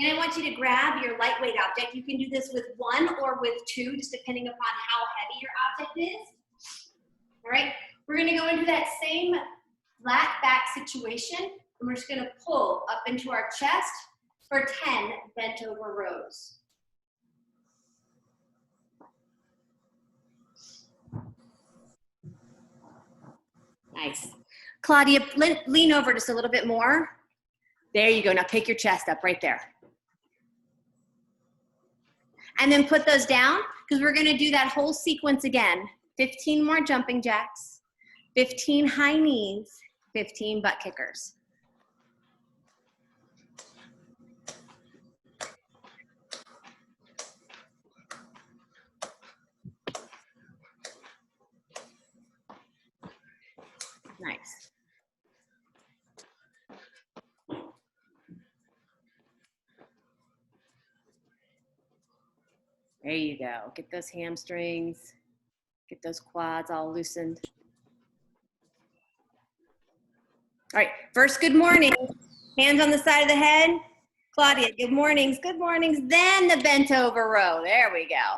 And I want you to grab your lightweight object. You can do this with one or with two, just depending upon how heavy your object is. All right, we're gonna go into that same flat back situation, and we're just gonna pull up into our chest for 10 bent over rows. Nice. Claudia, lean over just a little bit more. There you go. Now pick your chest up right there. And then put those down, because we're going to do that whole sequence again. 15 more jumping jacks, 15 high knees, 15 butt kickers. Nice. There you go. Get those hamstrings, get those quads all loosened. All right, first good morning. Hands on the side of the head. Claudia, good mornings, good mornings. Then the bent over row. There we go.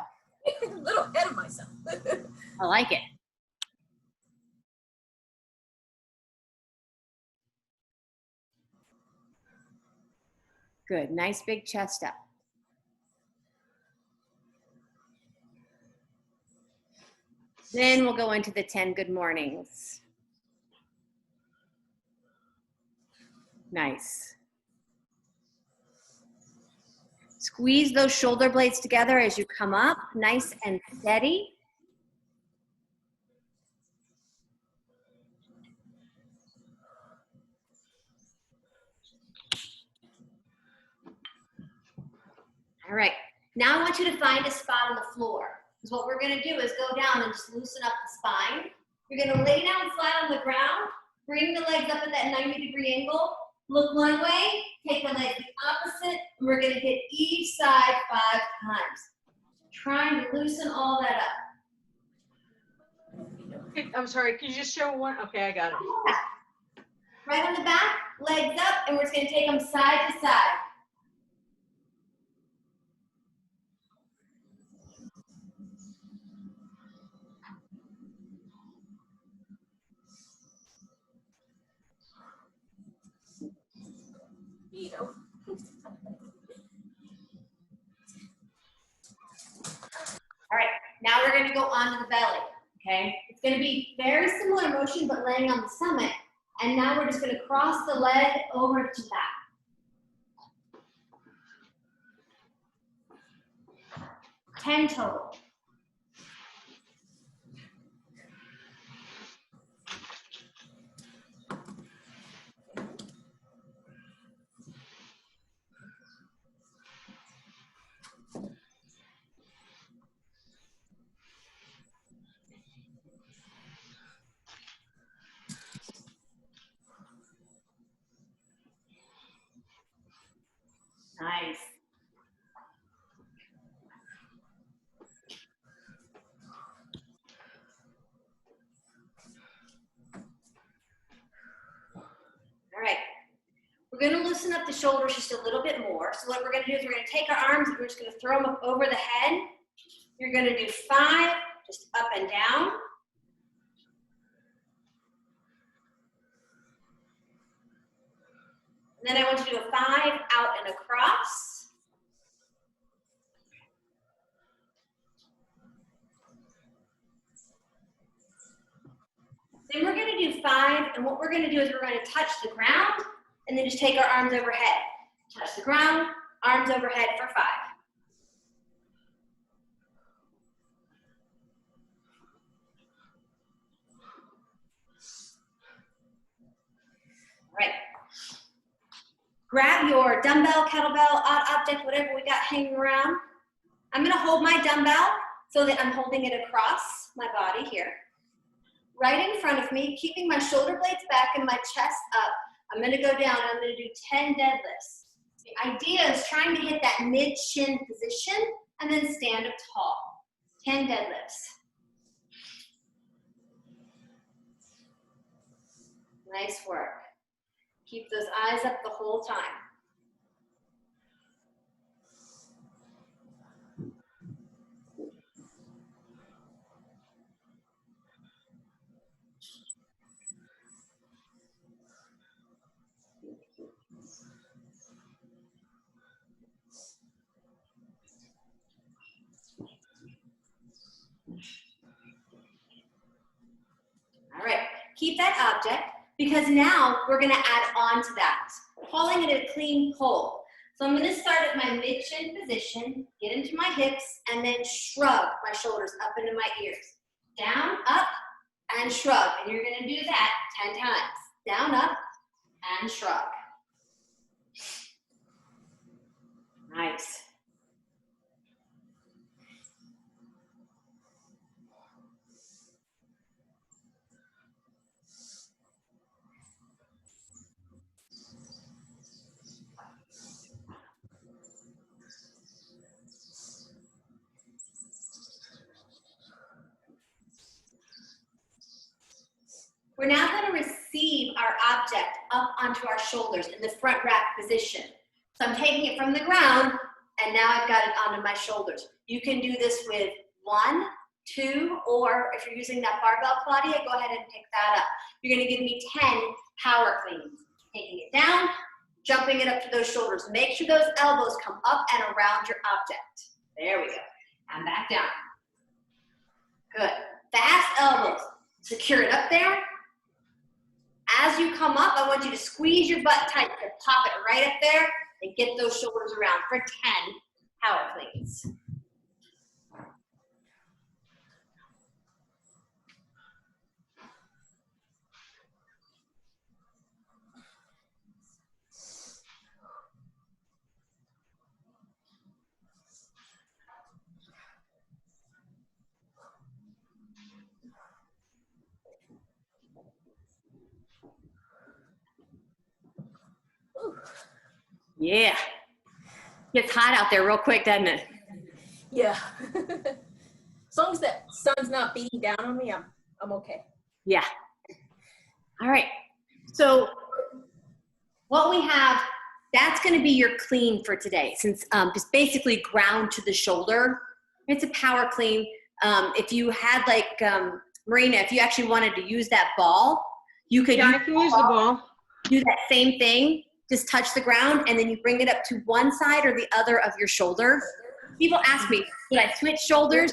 A little ahead of myself. I like it. Good, nice big chest up. Then we'll go into the 10 good mornings. Nice. Squeeze those shoulder blades together as you come up, nice and steady. All right, now I want you to find a spot on the floor. Because what we're gonna do is go down and just loosen up the spine. You're gonna lay down flat on the ground, bring the legs up at that 90-degree angle, look one way, take the legs the opposite, and we're gonna hit each side 5 times. Trying to loosen all that up. I'm sorry, could you just show one? Okay, I got it. Right on the back, legs up, and we're just gonna take them side to side. All right, now we're gonna go onto the belly, okay? It's gonna be very similar motion, but laying on the stomach. And now we're just gonna cross the leg over to back. 10 total. Nice. All right. We're going to loosen up the shoulders just a little bit more. So what we're going to do is we're going to take our arms and we're just going to throw them up over the head. You're going to do 5, just up and down. And then I want you to do a 5 out and across. Then we're going to do 5, and what we're going to do is we're going to touch the ground and then just take our arms overhead. Touch the ground, arms overhead for 5. All right. Grab your dumbbell, kettlebell, odd object, whatever we got hanging around. I'm going to hold my dumbbell so that I'm holding it across my body here. Right in front of me, keeping my shoulder blades back and my chest up. I'm going to go down and I'm going to do 10 deadlifts. The idea is trying to hit that mid-shin position and then stand up tall. 10 deadlifts. Nice work. Keep those eyes up the whole time. keep that object, because now we're gonna add on to that, calling it a clean pull. So I'm gonna start at my mid-chin position, get into my hips, and then shrug my shoulders up into my ears. Down, up, and shrug. And you're gonna do that 10 times. Down, up, and shrug. Nice. We're now going to receive our object up onto our shoulders in the front rack position. So I'm taking it from the ground, and now I've got it onto my shoulders. You can do this with 1, 2, or if you're using that barbell, Claudia, go ahead and pick that up. You're going to give me 10 power cleans. Taking it down, jumping it up to those shoulders. Make sure those elbows come up and around your object. There we go. And back down. Good. Fast elbows. Secure it up there. As you come up, I want you to squeeze your butt tight and pop it right up there and get those shoulders around for 10 power cleans. Yeah. Gets hot out there real quick, doesn't it? Yeah. As long as the sun's not beating down on me, I'm okay. Yeah. All right. So what we have, that's going to be your clean for today, since just basically ground to the shoulder. It's a power clean. If you had like, Marina, if you actually wanted to use that ball, you could Yeah, I can use the ball. do that same thing. Just touch the ground, and then you bring it up to one side or the other of your shoulder. People ask me, should I switch shoulders?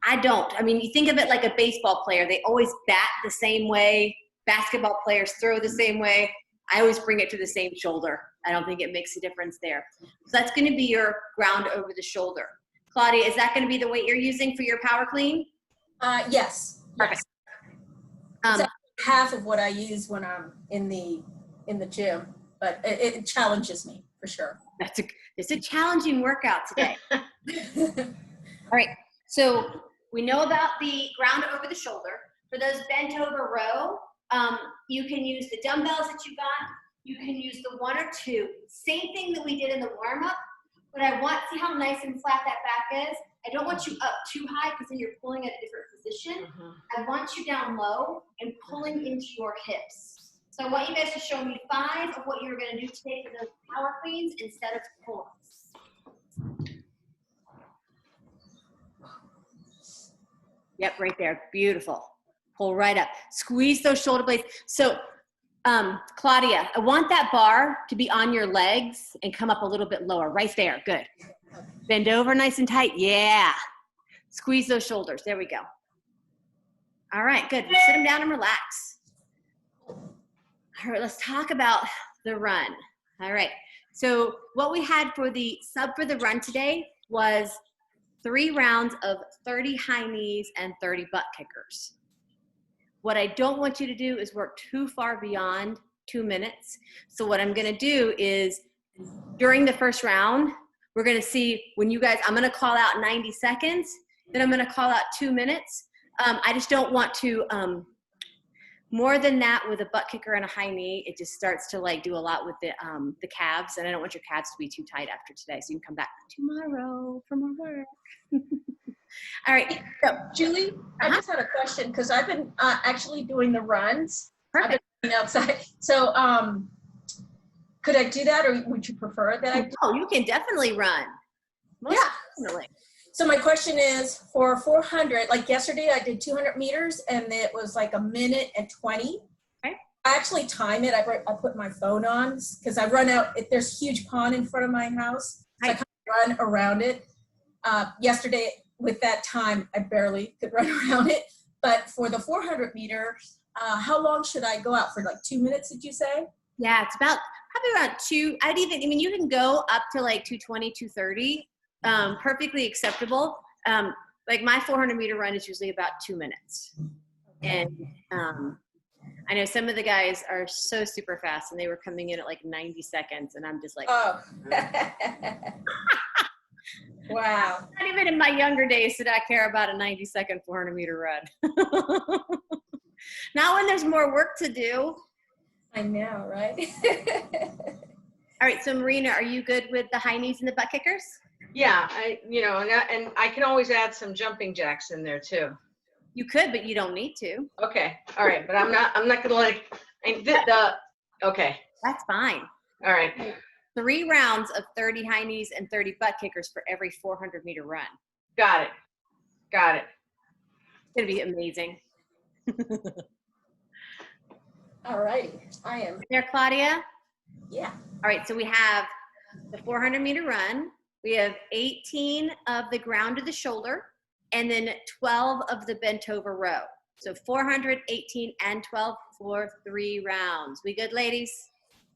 I don't. I mean, you think of it like a baseball player. They always bat the same way. Basketball players throw the same way. I always bring it to the same shoulder. I don't think it makes a difference there. So that's going to be your ground over the shoulder. Claudia, is that going to be the weight you're using for your power clean? Yes. Perfect. It's half of what I use when I'm in the gym, but it challenges me for sure. It's a challenging workout today. All right. So we know about the ground over the shoulder. For those bent over row, you can use the dumbbells that you got. You can use the 1 or 2. Same thing that we did in the warm up. But I want, see how nice and flat that back is? I don't want you up too high because then you're pulling at a different position. I want you down low and pulling into your hips. So I want you guys to show me 5 of what you're going to do today for those power cleans instead of pull-ups. Yep, right there. Beautiful. Pull right up. Squeeze those shoulder blades. So, Claudia, I want that bar to be on your legs and come up a little bit lower. Right there. Good. Bend over nice and tight. Yeah. Squeeze those shoulders. There we go. All right, good. Sit them down and relax. All right, let's talk about the run. All right. So what we had for the sub for the run today was 3 rounds of 30 high knees and 30 butt kickers. What I don't want you to do is work too far beyond 2 minutes. So what I'm gonna do is during the first round, we're gonna see when you guys, I'm gonna call out 90 seconds, then I'm gonna call out 2 minutes. I just don't want to, more than that with a butt kicker and a high knee, it just starts to like do a lot with the calves, and I don't want your calves to be too tight after today, so you can come back tomorrow for more work. All right. So, Julie, I just had a question because I've been actually doing the runs. perfect. I've been running outside. So could I do that, or would you prefer that I do? Oh, you can definitely run. Most definitely. So my question is, for 400, like yesterday I did 200 meters and it was like 1 minute and 20. Okay. I actually time it. I put my phone on because I run out. There's a huge pond in front of my house. So I kind of run around it. Yesterday with that time, I barely could run around it. But for the 400 meters, How long should I go out for? Like 2 minutes, did you say? Yeah, it's about probably around you can go up to like 220, 230, perfectly acceptable. Like my 400-meter run is usually about 2 minutes. And I know some of the guys are so super fast and they were coming in at like 90 seconds and I'm just like, Oh. Wow. not even in my younger days did I care about a 90-second 400-meter run. Not when there's more work to do. I know, right? All right, so Marina, are you good with the high knees and the butt kickers? Yeah, and I can always add some jumping jacks in there too. You could, but you don't need to. Okay, all right, but I'm not gonna okay, That's fine. all right, 3 rounds of 30 high knees and 30 butt kickers for every 400-meter run. got it. It's gonna be amazing. All righty. I am. There, Claudia? Yeah. All right, so we have the 400-meter run. We have 18 of the ground to the shoulder, and then 12 of the bent over row. So 400, 18, and 12 for 3 rounds. We good, ladies?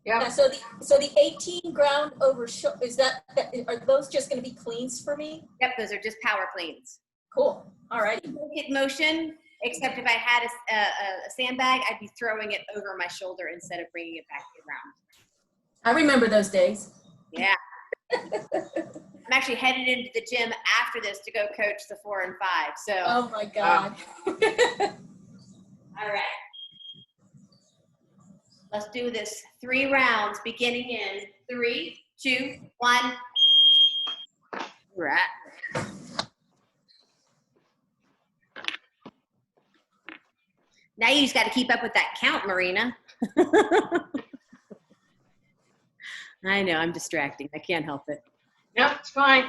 Yeah, Yep. so the 18 ground over is are those just going to be cleans for me? Yep, those are just power cleans. Cool. All righty. Hit motion, except if I had a sandbag, I'd be throwing it over my shoulder instead of bringing it back to the ground. I remember those days. Yeah. I'm actually headed into the gym after this to go coach the 4 and 5. So. Oh my God. All right. Let's do this 3 rounds, beginning in 3, 2, 1. Right. Now you just got to keep up with that count, Marina. I know, I'm distracting. I can't help it. Yep, it's fine.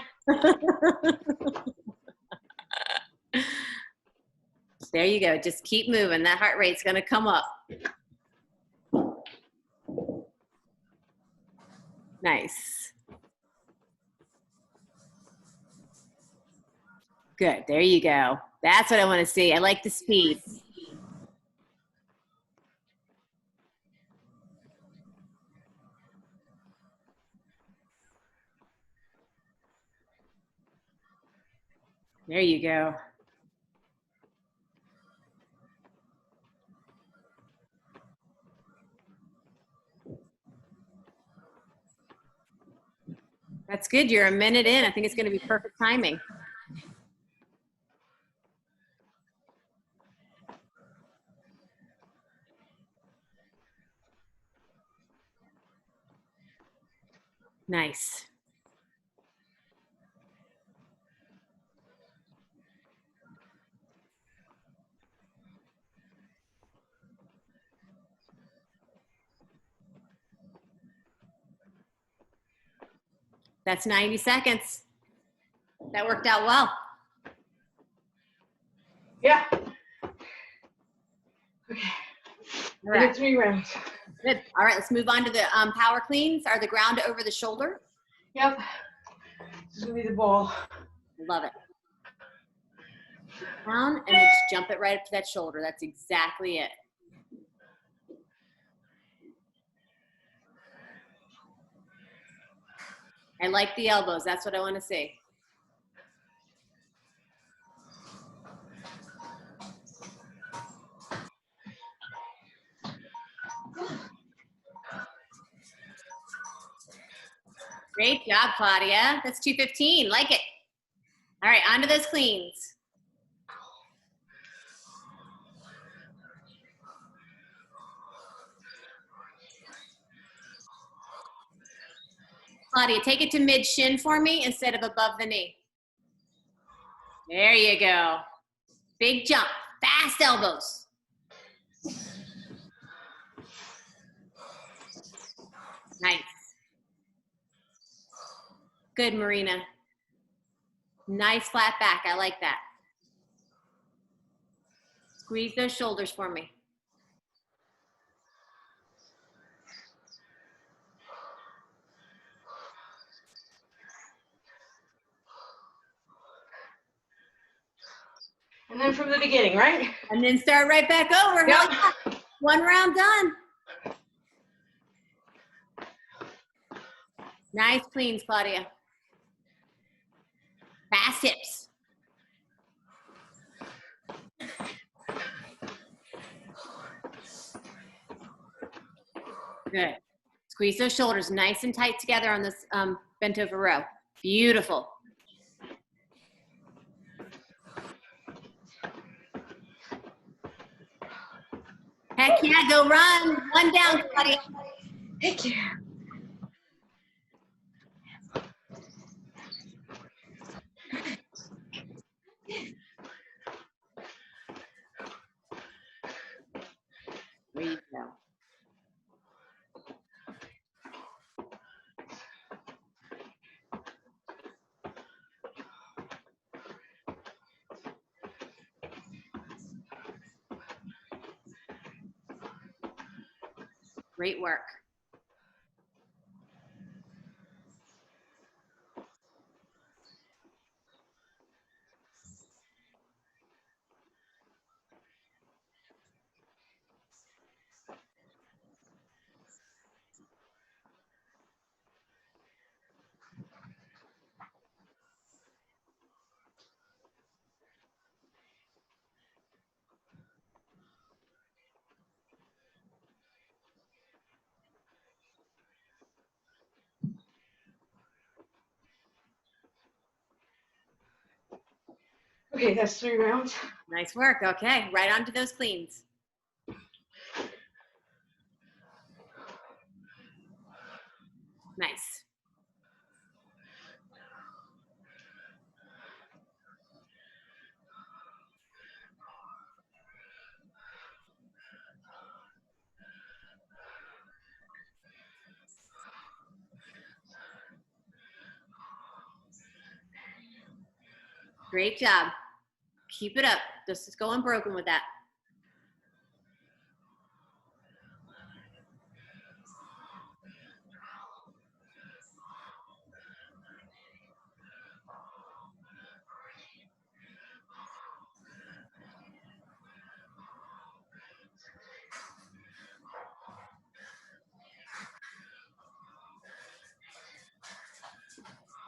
There you go. Just keep moving. That heart rate's going to come up. Nice. Good. There you go. That's what I want to see. I like the speed. There you go. That's good. You're a minute in. I think it's going to be perfect timing. Nice. That's 90 seconds. That worked out well. Yeah. Okay. All right. 3 rounds. Good. All right, let's move on to the power cleans. Are the ground over the shoulder? Yep. This is gonna be the ball. Love it. Down and then just jump it right up to that shoulder. That's exactly it. I like the elbows. That's what I want to see. Great job, Claudia. That's 215. Like it. All right, on to those cleans. Claudia, take it to mid shin for me instead of above the knee. There you go. Big jump. Fast elbows. Nice. Good, Marina. Nice flat back. I like that. Squeeze those shoulders for me. And then from the beginning, right? And then start right back over. Yep. Hell yeah. One round done. Nice cleans, Claudia. Fast hips. Good. Squeeze those shoulders nice and tight together on this bent over row. Beautiful. Heck yeah, go run. One down, Claudia. Heck yeah. There you go. Great work. Okay, that's 3 rounds. Nice work. Okay, right onto those cleans. Nice. Great job. Keep it up. This is going broken with that.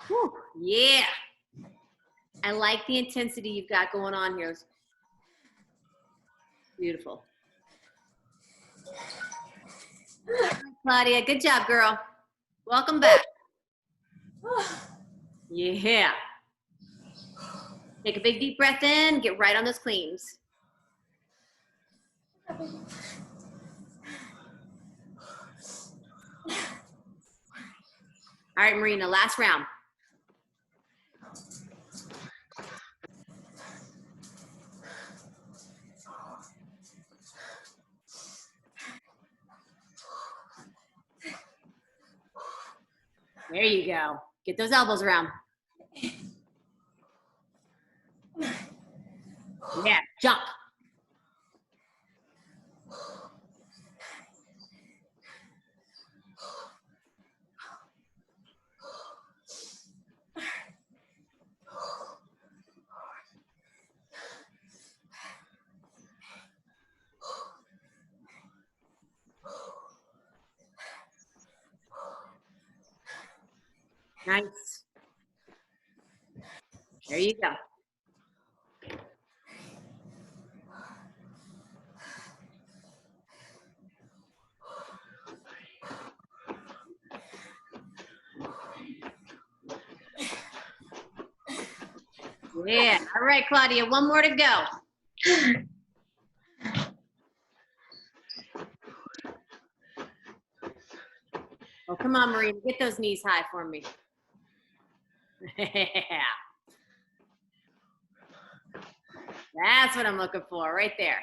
Whew, yeah. I like the intensity you've got going on here. Beautiful. Claudia, good job, girl. Welcome back. Yeah. Take a big deep breath in, get right on those cleans. All right, Marina, last round. There you go. Get those elbows around. Yeah, jump. Nice. There you go. Yeah. All right, Claudia, one more to go. Oh, come on, Marina. Get those knees high for me. Yeah. That's what I'm looking for right there.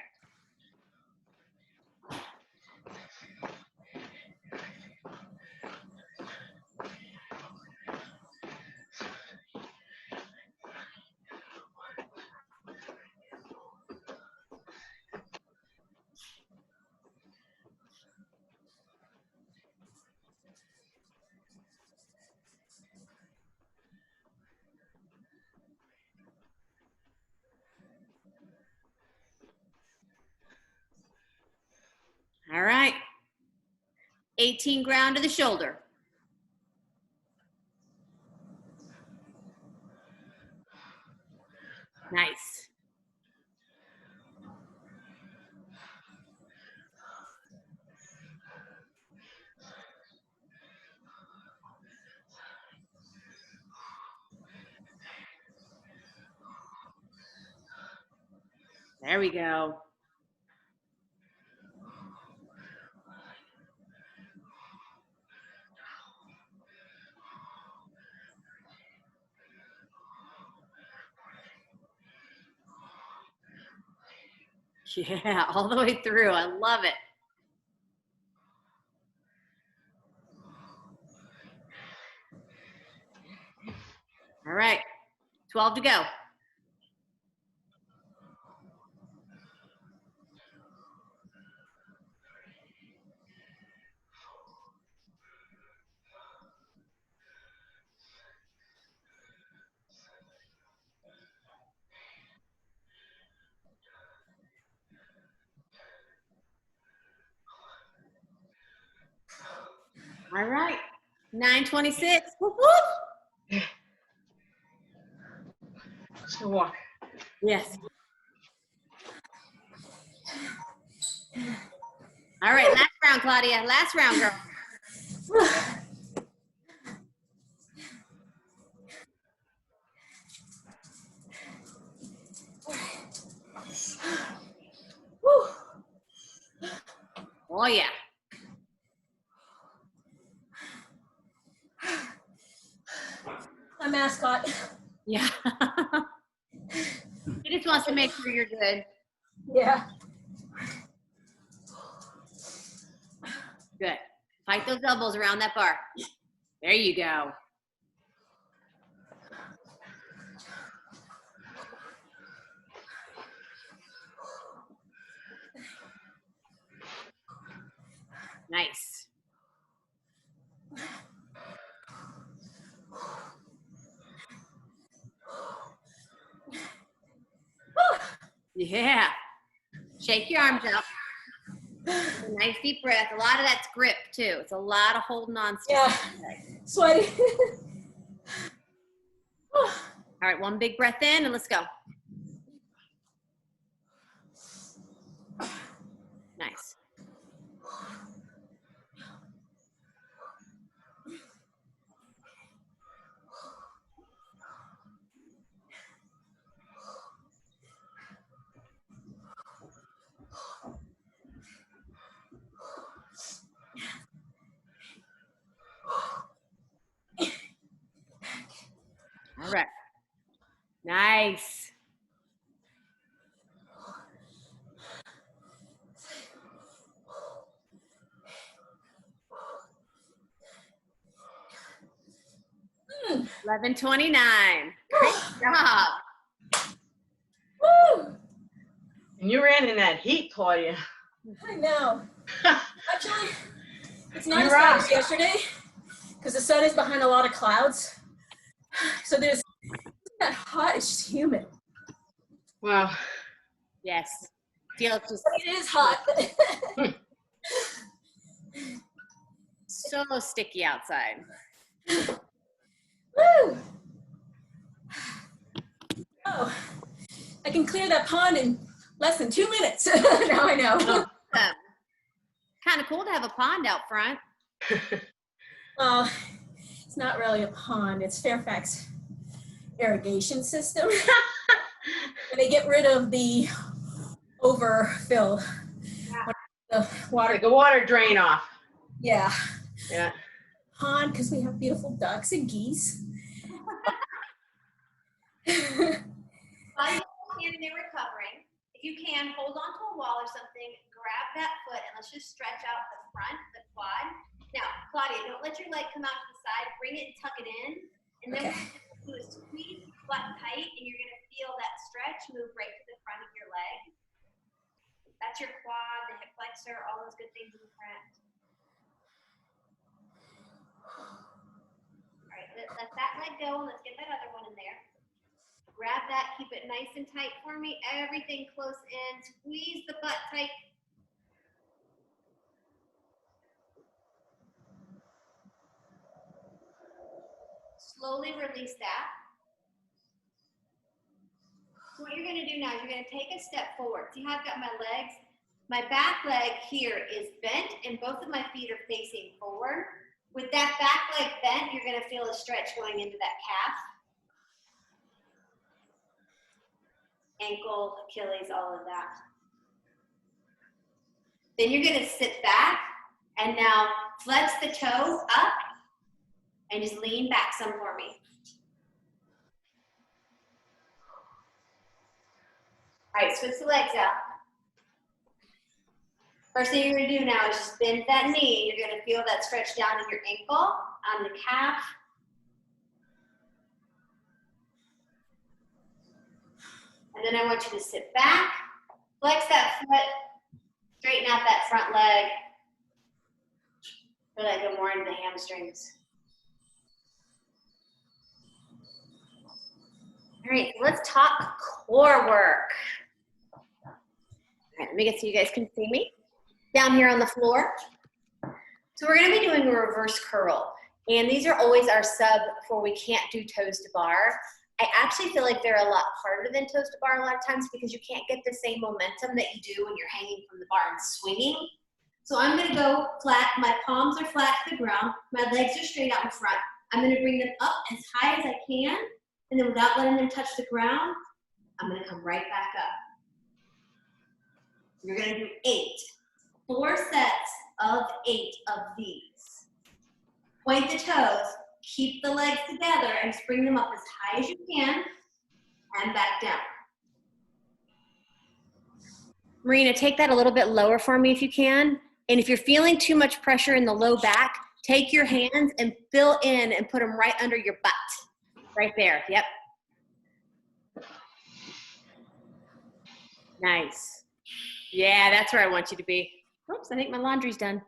18 ground to the shoulder. Nice. There we go. Yeah, all the way through. I love it. All right, 12 to go. All right, 9:26. Whoop, whoop. Let's go walk. Yes. All right, last round, Claudia. Last round, girl. Oh, yeah. My mascot. Yeah. He just wants to make sure you're good. Yeah. Good. Fight those elbows around that bar. There you go. Nice. Yeah. Shake your arms out. A nice deep breath. A lot of that's grip too. It's a lot of holding on. Yeah. Sweaty. All right, one big breath in and let's go. Nice. All right. Nice. Mm. 11:29. Great job. Woo! And you ran in that heat, Claudia. I know. Actually, it's not You as bad rock. as yesterday because the sun is behind a lot of clouds. So there's it's not hot, it's just humid. Wow. Yes. Feel just It is hot. so sticky outside. Woo! Oh, I can clear that pond in less than 2 minutes. Now I know. Kind of cool to have a pond out front. Well, it's not really a pond, it's Fairfax irrigation system. And they get rid of the overfill. The water, Like a water drain off. yeah. Yeah. Pond, because we have beautiful ducks and geese. While you're standing there recovering, if you can, hold on to a wall or something, grab that foot, and let's just stretch out the front, the quad. Now, Claudia, don't let your leg come out to the side. Bring it and tuck it in. And then Okay. what you're going to do is squeeze the butt tight, and you're going to feel that stretch move right to the front of your leg. That's your quad, the hip flexor, all those good things in the front. All right, let that leg go, and let's get that other one in there. Grab that, keep it nice and tight for me. Everything close in. Squeeze the butt tight. slowly release that. So what you're gonna do now is you're gonna take a step forward. See how I've got my legs? My back leg here is bent and both of my feet are facing forward. With that back leg bent, you're gonna feel a stretch going into that calf. Ankle, Achilles, all of that. Then you're gonna sit back and now flex the toes up and just lean back some for me. All right, switch the legs out. First thing you're gonna do now is just bend that knee. You're gonna feel that stretch down in your ankle, on the calf. And then I want you to sit back, flex that foot, straighten out that front leg. Feel like go more into the hamstrings. All right, let's talk core work. All right, let me get so you guys can see me. Down here on the floor. So we're gonna be doing a reverse curl. And these are always our sub for we can't do toes to bar. I actually feel like they're a lot harder than toes to bar a lot of times because you can't get the same momentum that you do when you're hanging from the bar and swinging. So I'm gonna go flat, my palms are flat to the ground, my legs are straight out in front. I'm gonna bring them up as high as I can, and then without letting them touch the ground, I'm gonna come right back up. You're gonna do 8. 4 sets of 8 of these. Point the toes, keep the legs together, and just bring them up as high as you can, and back down. Marina, take that a little bit lower for me if you can. And if you're feeling too much pressure in the low back, take your hands and fill in and put them right under your butt. Right there, yep. Nice. Yeah, that's where I want you to be. Oops, I think my laundry's done.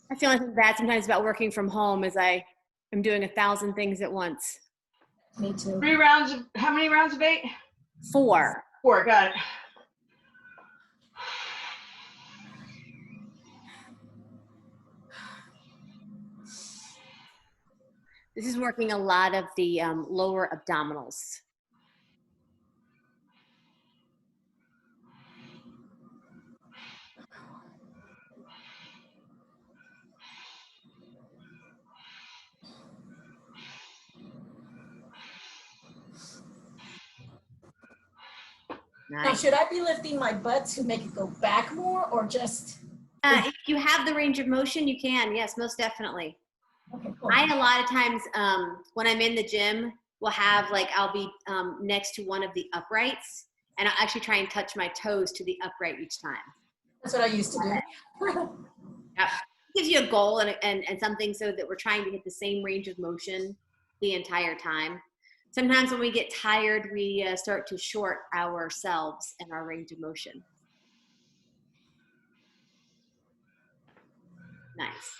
That's the only thing bad sometimes about working from home is I am doing 1,000 things at once. Me too. 3 rounds of, how many rounds of 8? 4. 4, got it. This is working a lot of the lower abdominals. Now, Nice. should I be lifting my butt to make it go back more or just? If you have the range of motion, you can. Yes, most definitely. Okay, cool. I, a lot of times, when I'm in the gym, will have like, I'll be next to one of the uprights and I'll actually try and touch my toes to the upright each time. That's what I used to do. Yep. Gives you a goal and something so that we're trying to get the same range of motion the entire time. Sometimes when we get tired, we start to short ourselves and our range of motion. Nice.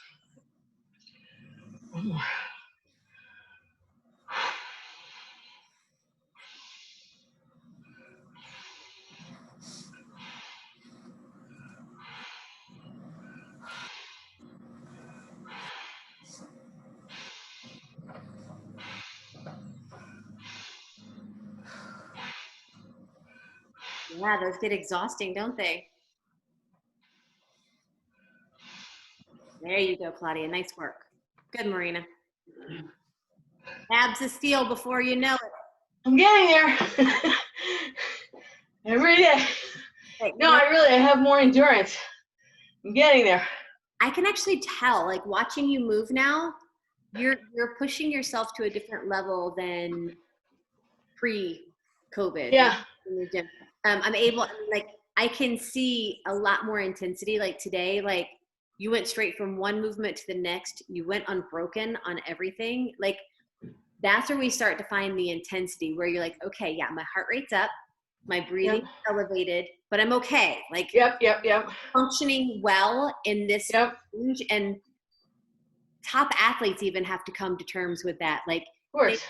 Yeah, those get exhausting, don't they? There you go, Claudia. Nice work. Good, Marina. Abs of steel before you know it. I'm getting there. Every day. Hey, No, I have more endurance. I'm getting there. I can actually tell, like watching you move now, you're pushing yourself to a different level than pre-COVID. Yeah. In the gym. I'm able, like, I can see a lot more intensity. Like today, like you went straight from one movement to the next. You went unbroken on everything. Like that's where we start to find the intensity where you're like, okay, yeah, my heart rate's up, my breathing is elevated, but I'm okay. Like Yep. functioning well in this Yep. range. And top athletes even have to come to terms with that. Like, Of course.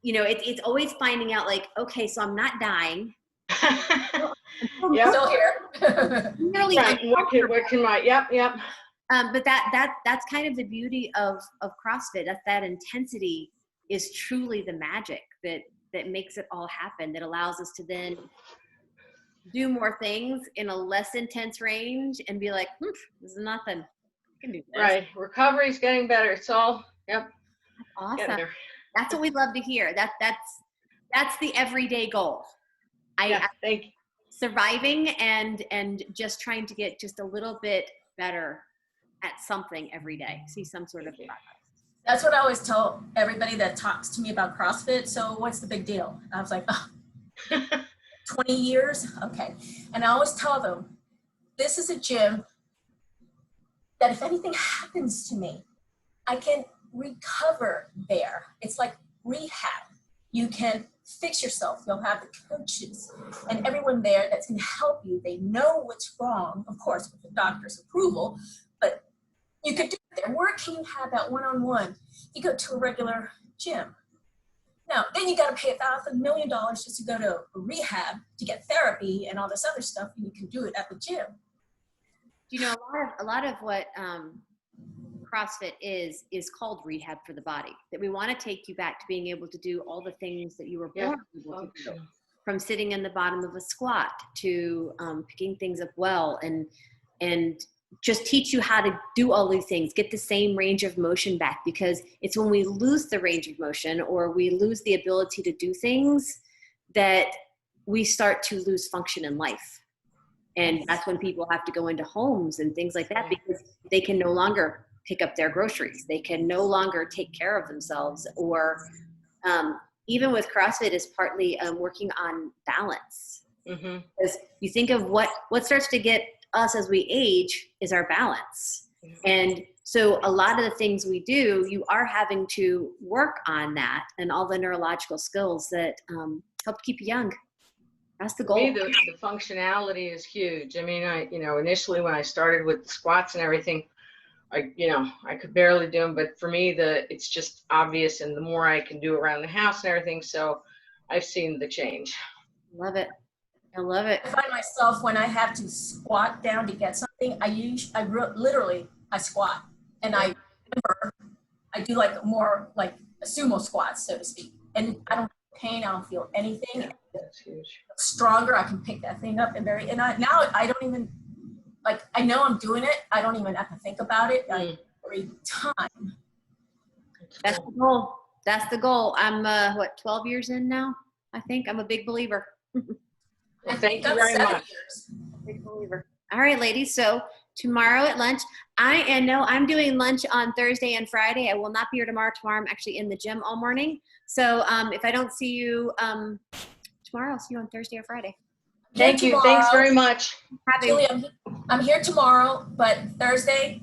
you know, it's always finding out like, okay, so I'm not dying. Yep. Still here. Nearly Right. What can I? Yep. But that's kind of the beauty of CrossFit. That intensity is truly the magic that makes it all happen. That allows us to then do more things in a less intense range and be like, this is nothing. I can do this. Right. Recovery's getting better. It's all, yep. Awesome. Getting there. That's what we love to hear. That's the everyday goal. Yeah, thank you. Surviving and just trying to get just a little bit better at something every day. See some sort of progress. That's what I always tell everybody that talks to me about CrossFit. So what's the big deal? I was like, oh, 20 years? Okay. And I always tell them, this is a gym that if anything happens to me, I can recover there. It's like rehab. You can fix yourself. You'll have the coaches and everyone there that's going to help you. They know what's wrong, of course, with the doctor's approval, but you could do it there. Where can you have that one-on-one? You go to a regular gym. Now, then you got to pay $1 million just to go to a rehab to get therapy and all this other stuff, and you can do it at the gym. You know, a lot of what CrossFit is called rehab for the body. That we want to take you back to being able to do all the things that you were born able to do. From sitting in the bottom of a squat to picking things up well and just teach you how to do all these things, get the same range of motion back, because it's when we lose the range of motion or we lose the ability to do things that we start to lose function in life. And that's when people have to go into homes and things like that, because they can no longer pick up their groceries. They can no longer take care of themselves, or even with CrossFit is partly working on balance. Mm-hmm. Because you think of what starts to get us as we age is our balance. And so a lot of the things we do, you are having to work on that and all the neurological skills that help keep you young. That's the goal. For me, the functionality is huge. I mean, initially when I started with squats and everything, I could barely do them, but for me, it's just obvious, and the more I can do around the house and everything, so I've seen the change. Love it. I love it. I find myself when I have to squat down to get something, I squat, and I do like more like a sumo squat, so to speak, and I don't feel pain, I don't feel anything. Yeah, that's huge. Stronger, I can pick that thing up now I don't even, like, I know I'm doing it. I don't even have to think about it every time. That's the goal. That's the goal. I'm 12 years in now. I think I'm a big believer. Well, thank you very much. Big believer. All right, ladies. So tomorrow at lunch, I'm doing lunch on Thursday and Friday. I will not be here tomorrow. Tomorrow I'm actually in the gym all morning. So if I don't see you tomorrow, I'll see you on Thursday or Friday. Thank you. Thanks very much. Julie, I'm here tomorrow, but Thursday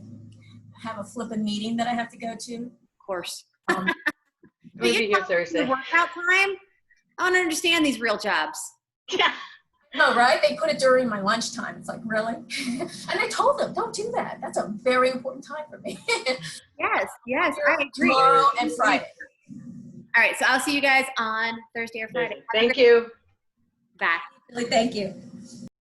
I have a flipping meeting that I have to go to. Of course. We'll be here Thursday. The workout time? I don't understand these real jobs. Yeah. No, right? They put it during my lunchtime. It's like, really? And I told them, don't do that. That's a very important time for me. Yes, I agree. Tomorrow and Friday. All right, so I'll see you guys on Thursday or Friday. Thank you. Bye. Thank you.